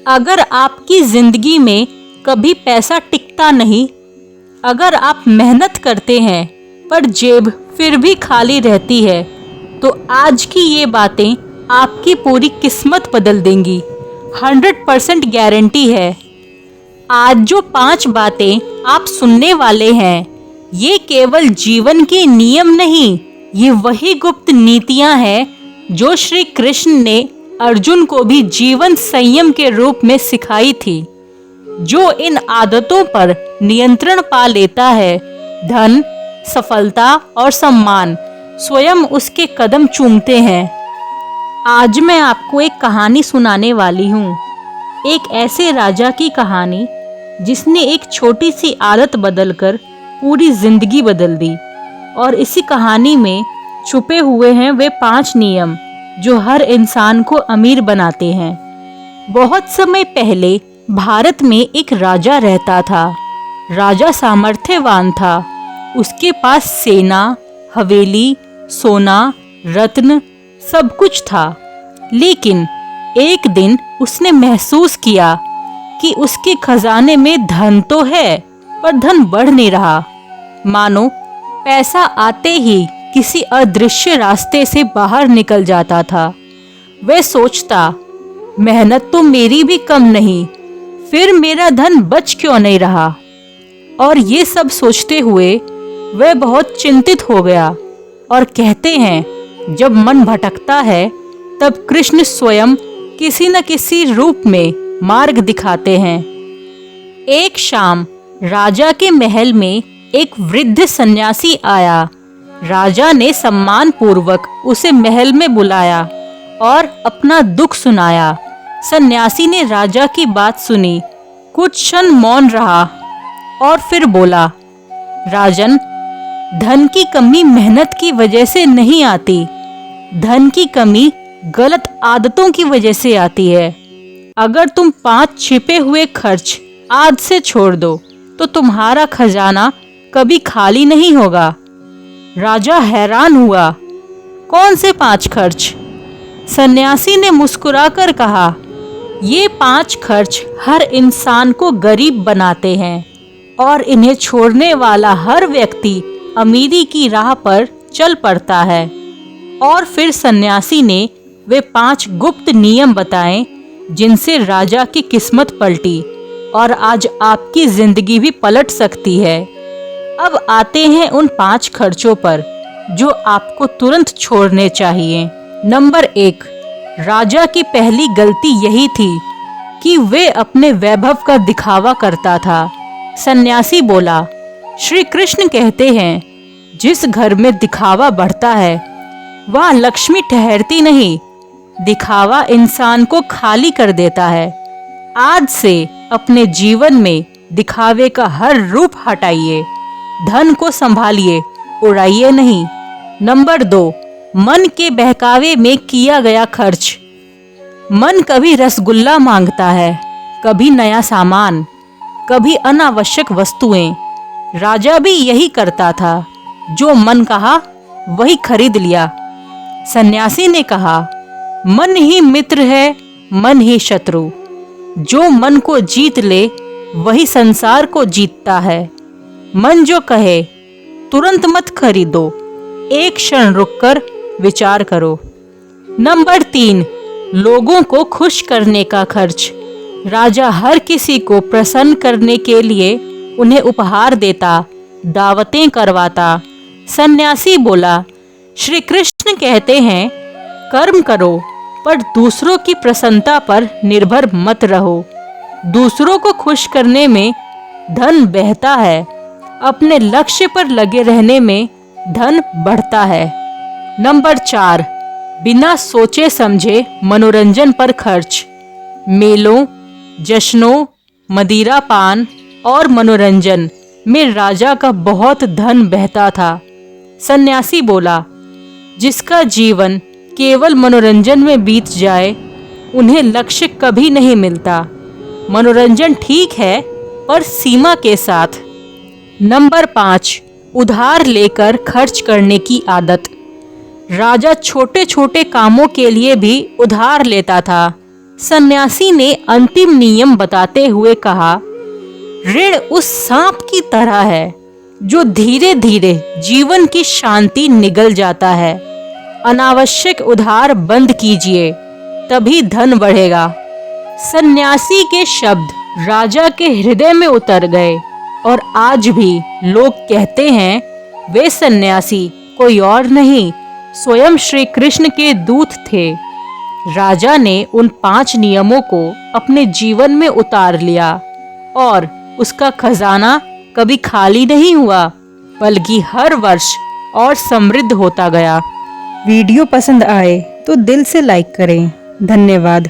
अगर आपकी जिंदगी में कभी पैसा टिकता नहीं, अगर आप मेहनत करते हैं पर जेब फिर भी खाली रहती है, तो आज की ये बातें आपकी पूरी किस्मत बदल देंगी। 100% गारंटी है। आज जो 5 बातें आप सुनने वाले हैं, ये केवल जीवन के नियम नहीं, ये वही गुप्त नीतियां हैं जो श्री कृष्ण ने अर्जुन को भी जीवन संयम के रूप में सिखाई थी। जो इन आदतों पर नियंत्रण पा लेता है, धन, सफलता और सम्मान स्वयं उसके कदम चूमते हैं। आज मैं आपको एक कहानी सुनाने वाली हूँ। एक ऐसे राजा की कहानी जिसने एक छोटी सी आदत बदलकर पूरी जिंदगी बदल दी। और इसी कहानी में छुपे हुए हैं वे 5 नियम जो हर इंसान को अमीर बनाते हैं। बहुत समय पहले भारत में एक राजा रहता था। राजा सामर्थ्यवान था। उसके पास सेना, हवेली, सोना, रत्न सब कुछ था। लेकिन एक दिन उसने महसूस किया कि उसके खजाने में धन तो है, पर धन बढ़ नहीं रहा। मानो पैसा आते ही किसी अदृश्य रास्ते से बाहर निकल जाता था। वह सोचता, मेहनत तो मेरी भी कम नहीं, फिर मेरा धन बच क्यों नहीं रहा। और ये सब सोचते हुए वह बहुत चिंतित हो गया। और कहते हैं, जब मन भटकता है तब कृष्ण स्वयं किसी न किसी रूप में मार्ग दिखाते हैं। एक शाम राजा के महल में एक वृद्ध सन्यासी आया। राजा ने सम्मान पूर्वक उसे महल में बुलाया और अपना दुख सुनाया। सन्यासी ने राजा की बात सुनी, कुछ क्षण मौन रहा और फिर बोला, राजन, धन की कमी मेहनत की वजह से नहीं आती। धन की कमी गलत आदतों की वजह से आती है। अगर तुम 5 छिपे हुए खर्च आज से छोड़ दो तो तुम्हारा खजाना कभी खाली नहीं होगा। राजा हैरान हुआ, कौन से 5 खर्च? सन्यासी ने मुस्कुराकर कहा, ये 5 खर्च हर इंसान को गरीब बनाते हैं और इन्हें छोड़ने वाला हर व्यक्ति अमीरी की राह पर चल पड़ता है। और फिर सन्यासी ने वे 5 गुप्त नियम बताए जिनसे राजा की किस्मत पलटी और आज आपकी जिंदगी भी पलट सकती है। अब आते हैं उन 5 खर्चों पर जो आपको तुरंत छोड़ने चाहिए। नंबर 1, राजा की पहली गलती यही थी कि वे अपने वैभव का दिखावा करता था। सन्यासी बोला, श्री कृष्ण कहते हैं, जिस घर में दिखावा बढ़ता है वहाँ लक्ष्मी ठहरती नहीं। दिखावा इंसान को खाली कर देता है। आज से अपने जीवन में दिखावे का हर रूप हटाइए। धन को संभालिए, उड़ाइए नहीं। नंबर 2, मन के बहकावे में किया गया खर्च। मन कभी रसगुल्ला मांगता है, कभी नया सामान, कभी अनावश्यक वस्तुएं। राजा भी यही करता था, जो मन कहा वही खरीद लिया। सन्यासी ने कहा, मन ही मित्र है, मन ही शत्रु। जो मन को जीत ले वही संसार को जीतता है। मन जो कहे तुरंत मत खरीदो, एक क्षण रुककर विचार करो। नंबर 3, लोगों को खुश करने का खर्च। राजा हर किसी को प्रसन्न करने के लिए उन्हें उपहार देता, दावतें करवाता। सन्यासी बोला, श्री कृष्ण कहते हैं, कर्म करो पर दूसरों की प्रसन्नता पर निर्भर मत रहो। दूसरों को खुश करने में धन बहता है, अपने लक्ष्य पर लगे रहने में धन बढ़ता है। नंबर 4, बिना सोचे समझे मनोरंजन पर खर्च। मेलों, जश्नों, मदिरा पान और मनोरंजन में राजा का बहुत धन बहता था। सन्यासी बोला, जिसका जीवन केवल मनोरंजन में बीत जाए उन्हें लक्ष्य कभी नहीं मिलता। मनोरंजन ठीक है पर सीमा के साथ। नंबर 5, उधार लेकर खर्च करने की आदत। राजा छोटे छोटे कामों के लिए भी उधार लेता था। सन्यासी ने अंतिम नियम बताते हुए कहा, ऋण उस सांप की तरह है जो धीरे धीरे जीवन की शांति निगल जाता है। अनावश्यक उधार बंद कीजिए, तभी धन बढ़ेगा। सन्यासी के शब्द राजा के हृदय में उतर गए और आज भी लोग कहते हैं वे सन्यासी कोई और नहीं, स्वयं श्री कृष्ण के दूत थे। राजा ने उन 5 नियमों को अपने जीवन में उतार लिया और उसका खजाना कभी खाली नहीं हुआ, बल्कि हर वर्ष और समृद्ध होता गया। वीडियो पसंद आए तो दिल से लाइक करें। धन्यवाद।